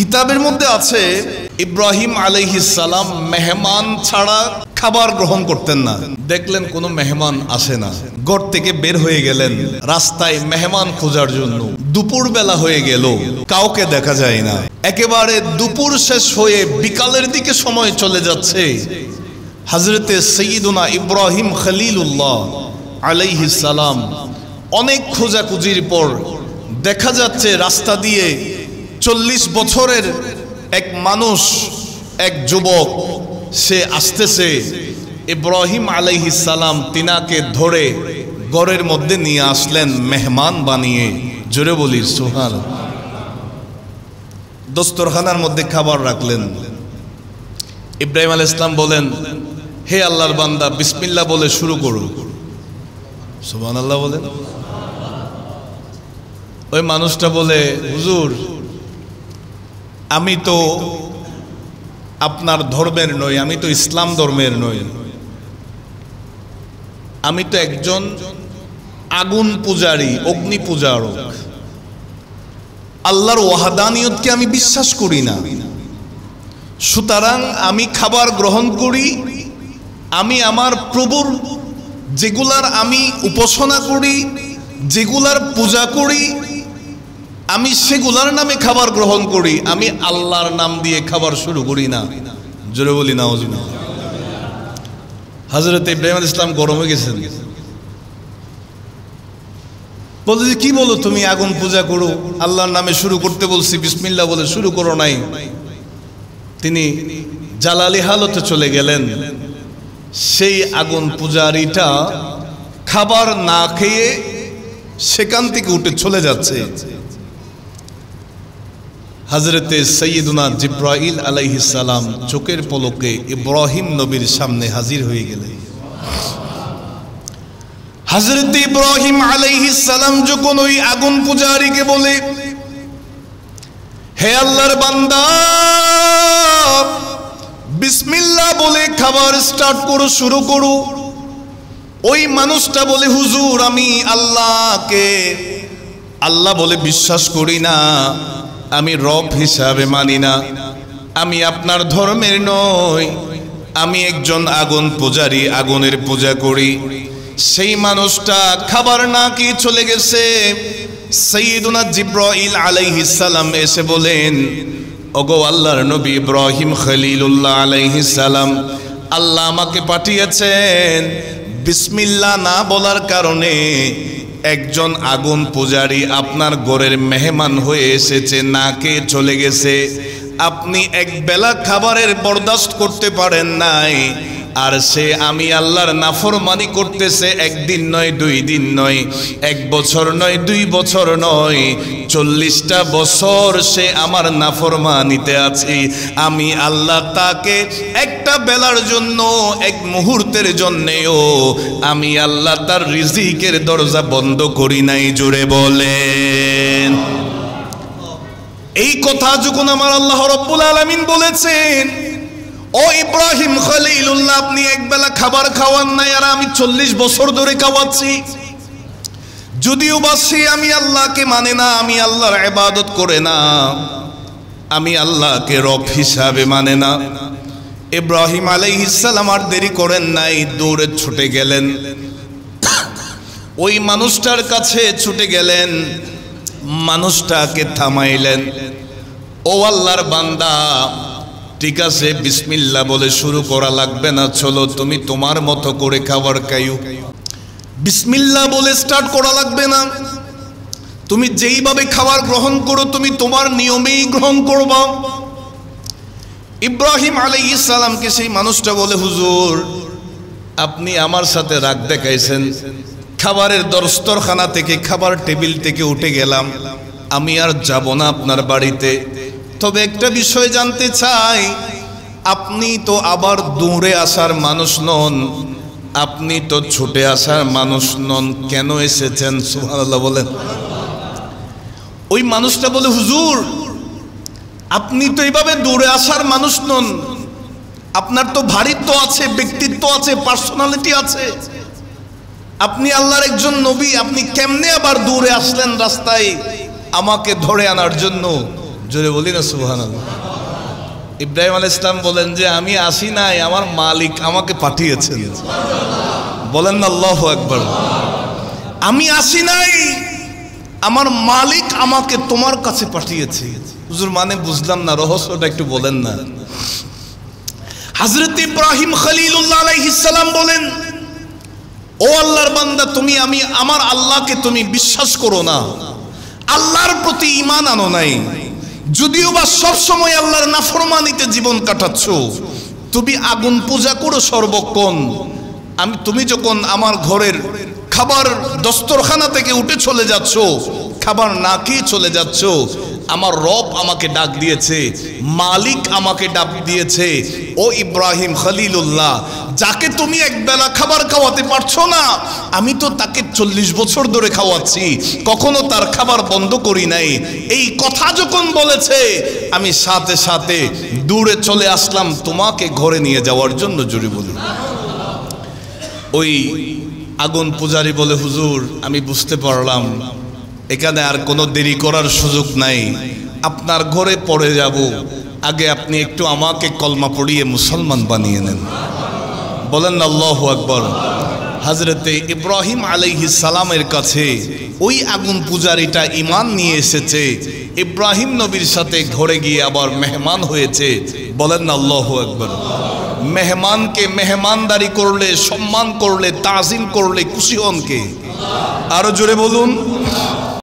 কিতাবের মধ্যে আছে ইব্রাহিম আলাইহিস সালাম মেহমান ছাড়া খাবার গ্রহণ করতেন না। দেখলেন কোনো মেহমান আসে না, ঘর থেকে বের হয়ে গেলেন রাস্তায় মেহমান খোঁজার জন্য। দুপুর বেলা হয়ে গেল, কাউকে দেখা যায় না। একেবারে দুপুর শেষ হয়ে বিকালের দিকে সময় চলে যাচ্ছে। হযরতে সাইয়্যিদুনা ইব্রাহিম খলিলুল্লাহ আলাইহিস সালাম অনেক খোঁজাখুঁজির পর দেখা যাচ্ছে রাস্তা দিয়ে 40 বছরের এক মানুষ, এক যুবক, সে আসতেছে। ইব্রাহিম আলাইহিস সালাম তিনাকে ধরে ঘরের মধ্যে নিয়ে আসলেন মেহমান বানিয়ে। জোরে বলি সুবহানাল্লাহ। দস্তরখানার মধ্যে খাবার রাখলেন। ইব্রাহিম আলাইহিস সালাম বলেন, হে আল্লাহর বান্দা, বিসমিল্লাহ বলে শুরু করো। সুবহানাল্লাহ বলেন। ওই মানুষটা বলে, হুজুর আমি তো আপনার ধর্মের নই, আমি তো ইসলাম ধর্মের নই, আমি তো একজন আগুন পূজারী, অগ্নি পূজারক। আল্লাহর ওয়াহদানিয়তকে আমি বিশ্বাস করি না, সুতরাং আমি খাবার গ্রহণ করি। আমি আমার প্রভুর যেগুলার আমি উপাসনা করি, যেগুলার পূজা করি, আমি সেগুলার নামে খাবার গ্রহণ করি। আমি আল্লাহর নাম দিয়ে খাবার শুরু করি না। জোরে বলি নাউজুবিল্লাহ। হযরত ইব্রাহিম আলাইহিস সালাম গরম হয়ে গেছেন, বলতে যে কি বলো তুমি, আগুন পূজা করো, আল্লাহর নামে শুরু করতে বলছি, বিসমিল্লাহ বলে শুরু করো নাই। তিনি জালালি হালতে চলে গেলেন। সেই আগুন পূজারীটা খাবার না খেয়ে সেখান থেকে উঠে চলে যাচ্ছে। হযরতে সাইয়্যিদুনা জিবরাইল আলাইহিস সালাম চোখের পলকে ইব্রাহিম নবীর সামনে হাজির হয়ে গেলেন। হযরতে ইব্রাহিম আলাইহিস সালাম যখন ওই আগুন পূজারীকে বলে, হে আল্লাহর বান্দা, বিসমিল্লাহ বলে খাবার স্টার্ট করো, শুরু করো। ওই মানুষটা বলে, হুজুর আমি আল্লাহকে আল্লাহ বলে বিশ্বাস করি না, আমি রব হিসাবে মানি না, আমি আপনার ধর্মের নই, আমি একজন আগুন পূজারী, আগুনের পূজা করি। সেই মানুষটা খাবার না কি চলে গেছে। সাইয়্যিদুনা জিবরাইল আলাইহিস সালাম এসে বলেন, ওগো আল্লাহর নবী ইব্রাহিম খলিলুল্লাহ আলাইহিস সালাম, আল্লাহ আমাকে পাঠিয়েছেন। বিসমিল্লাহ না বলার কারণে একজন আগুন পূজারী আপনার ঘরের মেহমান হয়ে এসেছে, না খেয়ে চলে গেছে। আপনি এক বেলা খাবারের বরদাস্ত করতে পারেন নাই, আর সে আমি আল্লাহর নাফরমানি করতেছে। একদিন নয়, 2 দিন নয়, 1 বছর নয়, 2 বছর নয়, 40টা বছর সে আমার নাফরমানিতে আছে। আমি আল্লাহ তাকে একটা বেলার জন্য, এক মুহূর্তের জন্যেও আমি আল্লাহ তার রিজিকের দরজা বন্ধ করি নাই। জোরে বলেন। এই কথা যখন আমার আল্লাহ রাব্বুল আলামিন বলেছেন, ও ইব্রাহিম খলিলুল্লাহ, আপনি একবেলা খাবার খাওয়ান নাই, আর আমি 40 বছর ধরে খাওয়াচ্ছি। যদিও বা সে আমি আল্লাহকে মানে না, আমি আল্লাহর ইবাদত করে না, আমি আল্লাহকে রব হিসাবে মানে না। ইব্রাহিম আলাইহিস সালাম আর দেরি করেন নাই, দৌড়ে ছুটে গেলেন, ওই মানুষটার কাছে ছুটে গেলেন, মানুষটাকে থামাইলেন। ও আল্লাহর বান্দা, ঠিক আছে, বিসমিল্লাহ বলে শুরু করা লাগবে না, চলো তুমি তোমার মতো করে খাবার খাইও। বিসমিল্লাহ বলে স্টার্ট করা লাগবে না, তুমি যেইভাবে খাবার গ্রহণ করো তুমি তোমার নিয়মেই গ্রহণ করবা। ইব্রাহিম আলাইহিস সালামকে সেই মানুষটা বলে, হুজুর আপনি আমার সাথে রাগ দেখাইছেন, খাবারের দস্তরখানা থেকে, খাবার টেবিল থেকে উঠে গেলাম, আমি আর যাব না আপনার বাড়িতে। তবে একটা বিষয় জানতে চাই, আপনি তো আবার দৌড়ে আসার মানুষ নন, আপনি তো ছুটে আসার মানুষ নন, কেন এসেছেন? সুবহানাল্লাহ বলেন। ওই মানুষটা বলে, হুজুর আপনি তো এইভাবে দৌড়ে আসার মানুষ নন, আপনার তো ভারিত্ব আছে, ব্যক্তিত্ব আছে, পার্সোনালিটি আছে, আপনি আল্লাহর একজন নবী, আপনি কেমনে আবার দৌড়ে আসলেন রাস্তায় আমাকে ধরে আনার জন্য? জোরে বলি না সুবহানাল্লাহ। ইব্রাহিম আলাইহিস সালাম বলেন যে আমি আসি নাই, আমার মালিক আমাকে পাঠিয়েছেন। বলেন না আল্লাহু আকবার। আমি আসি নাই, আমার মালিক আমাকে তোমার কাছে পাঠিয়েছে। হুজুর মানে বুঝলাম না, রহস্যটা একটু বলেন না। হযরত ইব্রাহিম খলিলুল্লাহ আলাইহিস সালাম বলেন, ও আল্লাহর বান্দা, তুমি আমার আল্লাহকে তুমি বিশ্বাস করো না, আল্লাহর প্রতি ঈমান আনো নাই, যদিও বা সব সময় আল্লাহর নাফরমানিতে জীবন কাটাচ্ছ, তুমি আগুন পূজা করো সর্বক্ষণ। তুমি যখন আমার ঘরের খাবার দস্তরখানা থেকে উঠে চলে যাচ্ছ, খাবার না খেয়ে চলে যাচ্ছ, আমার রব আমাকে ডাক দিয়েছে, মালিক আমাকে ডাক দিয়েছে, ও ইব্রাহিম খলিলুল্লাহ, যাকে তুমি একবেলা খাবার খাওয়াতে পারছো না, আমি তো তাকে 40 বছর ধরে খাওয়াচ্ছি, কখনো তার খাবার বন্ধ করি নাই। এই কথা যখন বলেছে, আমি সাথে সাথে দূরে চলে আসলাম তোমাকে ঘরে নিয়ে যাওয়ার জন্য। জোরে বলুন। ওই আগুন পূজারী বলে, হুজুর আমি বুঝতে পারলাম এখানে আর কোনো দেরি করার সুযোগ নাই, আপনার ঘরে পড়ে যাব, আগে আপনি একটু আমাকে কলমা পড়িয়ে মুসলমান বানিয়ে নেন। বলেন আল্লাহু আকবার। হযরতে ইব্রাহিম আলাইহিস সালামের কাছে ওই আগুন পূজারীটা ঈমান নিয়ে এসেছে, ইব্রাহিম নবীর সাথে ঘরে গিয়ে আবার মেহমান হয়েছে। বলেন আল্লাহু আকবার। মেহমানকে মেহমানদারি করলে, সম্মান করলে, তাজিম করলে খুশি হন কে? আরো জোরে বলুন।